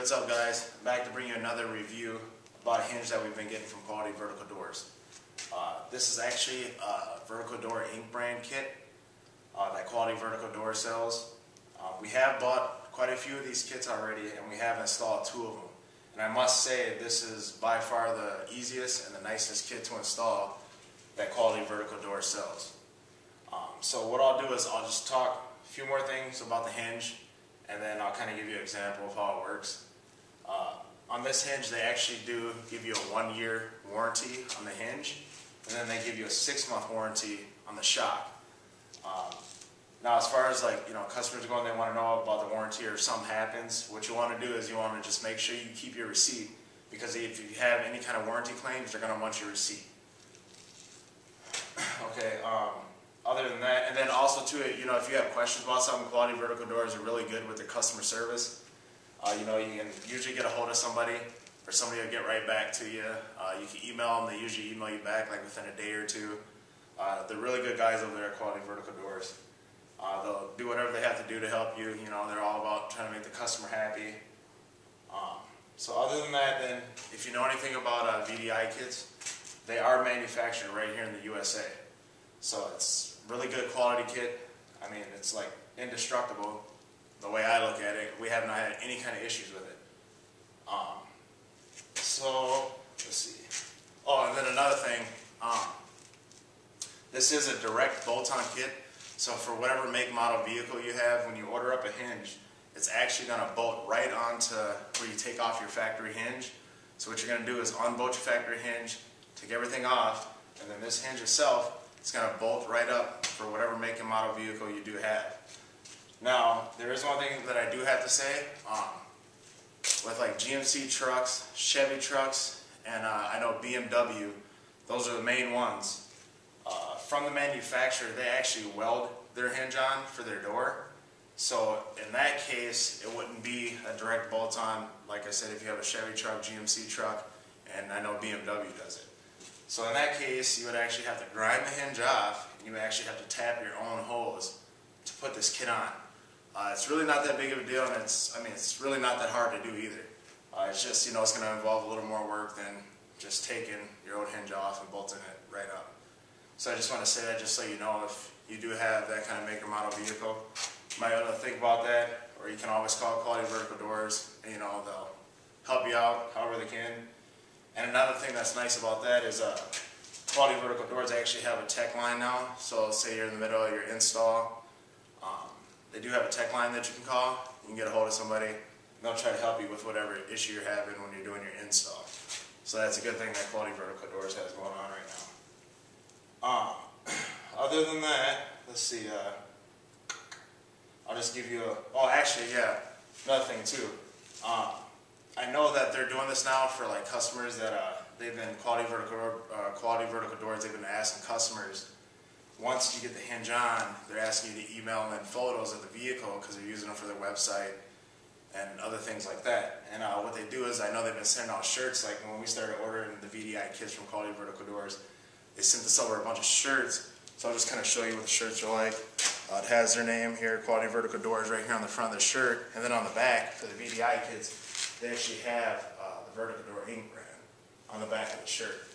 what's up guys? I'm back to bring you another review about a hinge that we've been getting from Quality Vertical Doors. This is actually a Vertical Door Inc. brand kit that Quality Vertical Door sells. We have bought quite a few of these kits already and we have installed 2 of them. And I must say this is by far the easiest and the nicest kit to install that Quality Vertical Door sells. So what I'll do is I'll just talk a few more things about the hinge, and then I'll kind of give you an example of how it works. On this hinge, they actually do give you a 1-year warranty on the hinge, and then they give you a 6-month warranty on the shock. Now, as far as customers go and they want to know about the warranty or if something happens, what you want to do is you want to just make sure you keep your receipt, because if you have any kind of warranty claims, they're going to want your receipt. Okay. Other than that, and then also too, if you have questions about something, Quality Vertical Doors are really good with their customer service. You can usually get a hold of somebody, or somebody will get right back to you. You can email them; they usually email you back like within a day or 2. They're really good guys over there at Quality Vertical Doors. They'll do whatever they have to do to help you. They're all about trying to make the customer happy. So other than that, then, if you know anything about VDI kits, they are manufactured right here in the USA. So it's really good quality kit. I mean, it's like indestructible. The way I look at it, we have not had any kind of issues with it. So let's see. Oh, and then another thing. This is a direct bolt-on kit. So for whatever make, model vehicle you have, when you order up a hinge, it's actually going to bolt right onto where you take off your factory hinge. So what you're going to do is unbolt your factory hinge, take everything off, and then this hinge itself, it's going to bolt right up for whatever make and model vehicle you do have. Now, there is one thing that I do have to say. With like GMC trucks, Chevy trucks, and I know BMW, those are the main ones. From the manufacturer, they actually weld their hinge on for their door. So in that case, it wouldn't be a direct bolt-on, like I said, if you have a Chevy truck, GMC truck, and I know BMW does it. So in that case, you would actually have to grind the hinge off, and you would actually have to tap your own hose to put this kit on. It's really not that big of a deal, and it's really not that hard to do either. It's just, it's going to involve a little more work than just taking your old hinge off and bolting it right up. So I just want to say that just so you know, if you do have that kind of make or model vehicle, you might want to think about that, or you can always call Quality Vertical Doors, and they'll help you out however they can. And another thing that's nice about that is Quality Vertical Doors actually have a tech line now. So say you're in the middle of your install, they do have a tech line that you can call. You can get a hold of somebody, and they'll try to help you with whatever issue you're having when you're doing your install. So that's a good thing that Quality Vertical Doors has going on right now. Other than that, let's see, I'll just give you another thing too. I know that they're doing this now for like customers that they've been Quality Vertical Doors. They've been asking customers, once you get the hinge on, they're asking you to email them photos of the vehicle because they're using them for their website and other things like that. And what they do is, I know they've been sending out shirts. Like when we started ordering the VDI kits from Quality Vertical Doors, they sent us over a bunch of shirts. So I'll just kind of show you what the shirts are like. It has their name here, Quality Vertical Doors, right here on the front of the shirt, and then on the back for the VDI kits, they actually have the Vertical Door Inc. brand on the back of the shirt.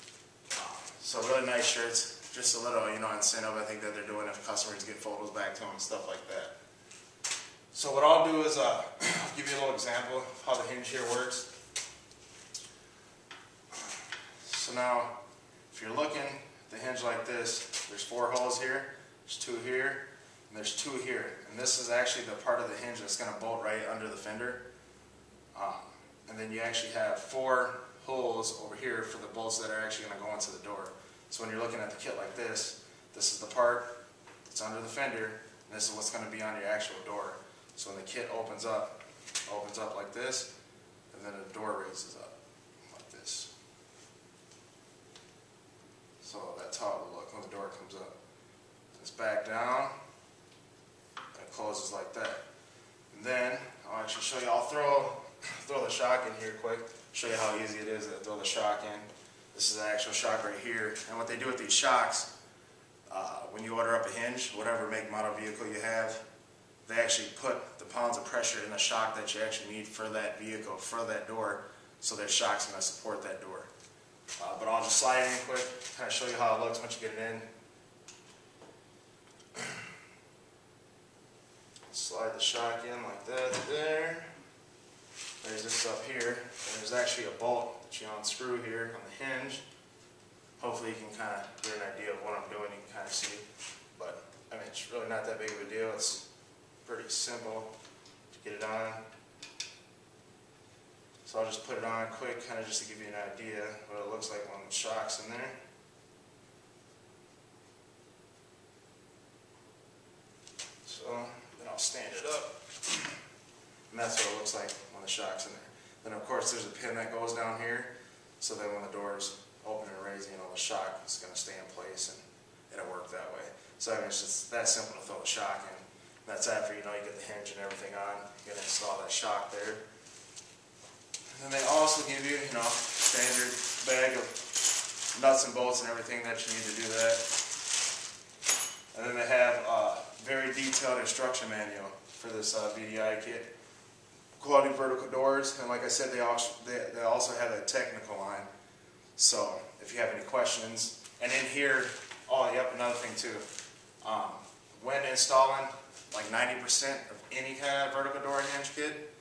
So really nice shirts. Just a little, incentive I think that they're doing if customers get photos back to them and stuff like that. So what I'll do is I'll give you a little example of how the hinge here works. So now, if you're looking at the hinge like this, there's 4 holes here, there's 2 here, and there's 2 here. And this is actually the part of the hinge that's going to bolt right under the fender. And then you actually have 4 holes over here for the bolts that are actually going to go into the door. So when you're looking at the kit like this is the part that's under the fender, and this is what's going to be on your actual door. So when the kit opens up like this, and then the door raises up like this. So that's how it will look when the door comes up. It's back down, and it closes like that. And then I'll actually show you. I'll throw the shock in here quick. Show you how easy it is to throw the shock in. This is the actual shock right here. And what they do with these shocks, when you order up a hinge, whatever make, model vehicle you have, they actually put the pounds of pressure in the shock that you actually need for that vehicle, for that door, so that shock's going to support that door. But I'll just slide it in quick, kind of show you how it looks once you get it in. Slide the shock in like that there. There's this up here. There's actually a bolt that you unscrew here on the hinge. Hopefully you can kind of get an idea of what I'm doing. You can kind of see. But, I mean, it's really not that big of a deal. It's pretty simple to get it on. So I'll just put it on quick, kind of just to give you an idea what it looks like when the shock's in there. So then I'll stand it up, and that's what it looks like when the shock's in there. Then of course there's a pin that goes down here, so that when the door's open and raising, you know, the shock is going to stay in place and it'll work that way. So I mean, it's just that simple to throw the shock in. And that's after, you know, you get the hinge and everything on. You're going to install that shock there. And then they also give you, you know, standard bag of nuts and bolts and everything that you need to do that. And then they have a very detailed instruction manual for this VDI kit. Quality vertical doors, and like I said, they also have a technical line. So if you have any questions, and in here, oh yep, another thing too. When installing like 90% of any kind of vertical door hinge kit,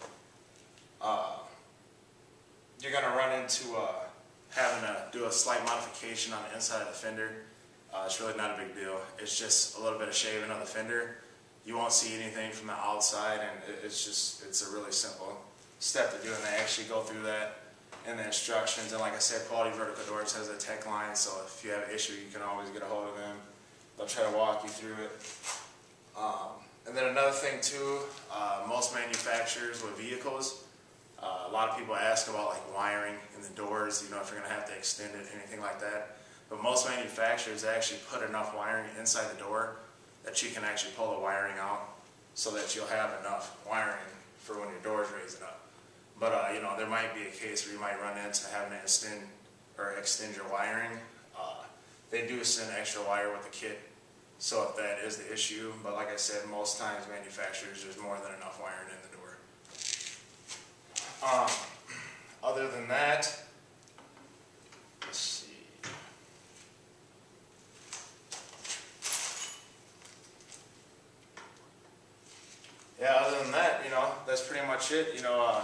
you're going to run into having to do a slight modification on the inside of the fender. It's really not a big deal. It's just a little bit of shaving of the fender. You won't see anything from the outside, and it's a really simple step to do, and they actually go through that in the instructions. And like I said, Quality Vertical Doors has a tech line, so if you have an issue, you can always get a hold of them. They'll try to walk you through it. And then another thing too, most manufacturers with vehicles, a lot of people ask about like wiring in the doors, you know, if you're going to have to extend it, anything like that. But most manufacturers actually put enough wiring inside the door that you can actually pull the wiring out so that you'll have enough wiring for when your door is raising up. But you know, there might be a case where you might run into having to extend your wiring. They do send extra wire with the kit, so if that is the issue. But like I said, most times manufacturers, there's more than enough wiring in the door. Other than that, let's see. Yeah, other than that, you know, that's pretty much it. You know,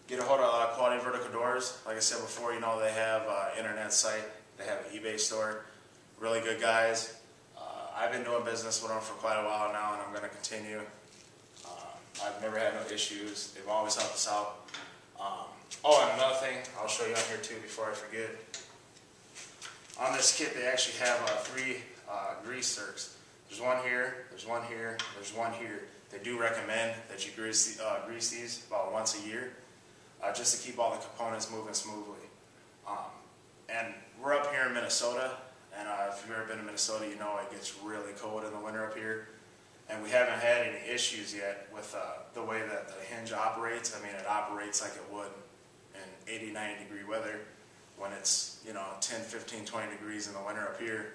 get a hold of Quality Vertical Doors. Like I said before, you know, they have an internet site, they have an eBay store. Really good guys. I've been doing business with them for quite a while now, and I'm going to continue. I've never had no issues. They've always helped us out. Oh, and another thing I'll show you on here too before I forget. On this kit, they actually have 3 grease zerks. There's one here, there's one here, there's one here. They do recommend that you grease these about once a year, just to keep all the components moving smoothly. And we're up here in Minnesota, and if you've ever been to Minnesota, you know it gets really cold in the winter up here. And we haven't had any issues yet with the way that the hinge operates. I mean, it operates like it would in 80, 90 degree weather. When it's, you know, 10, 15, 20 degrees in the winter up here,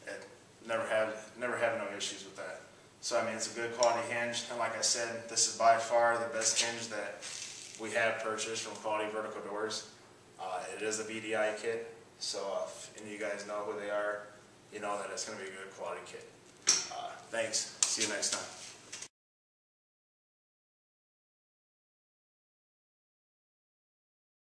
it never have no issues with that. So I mean, it's a good quality hinge, and like I said, this is by far the best hinge that we have purchased from Quality Vertical Doors. It is a VDI kit, so if any of you guys know who they are, you know that it's going to be a good quality kit. Thanks. See you next time.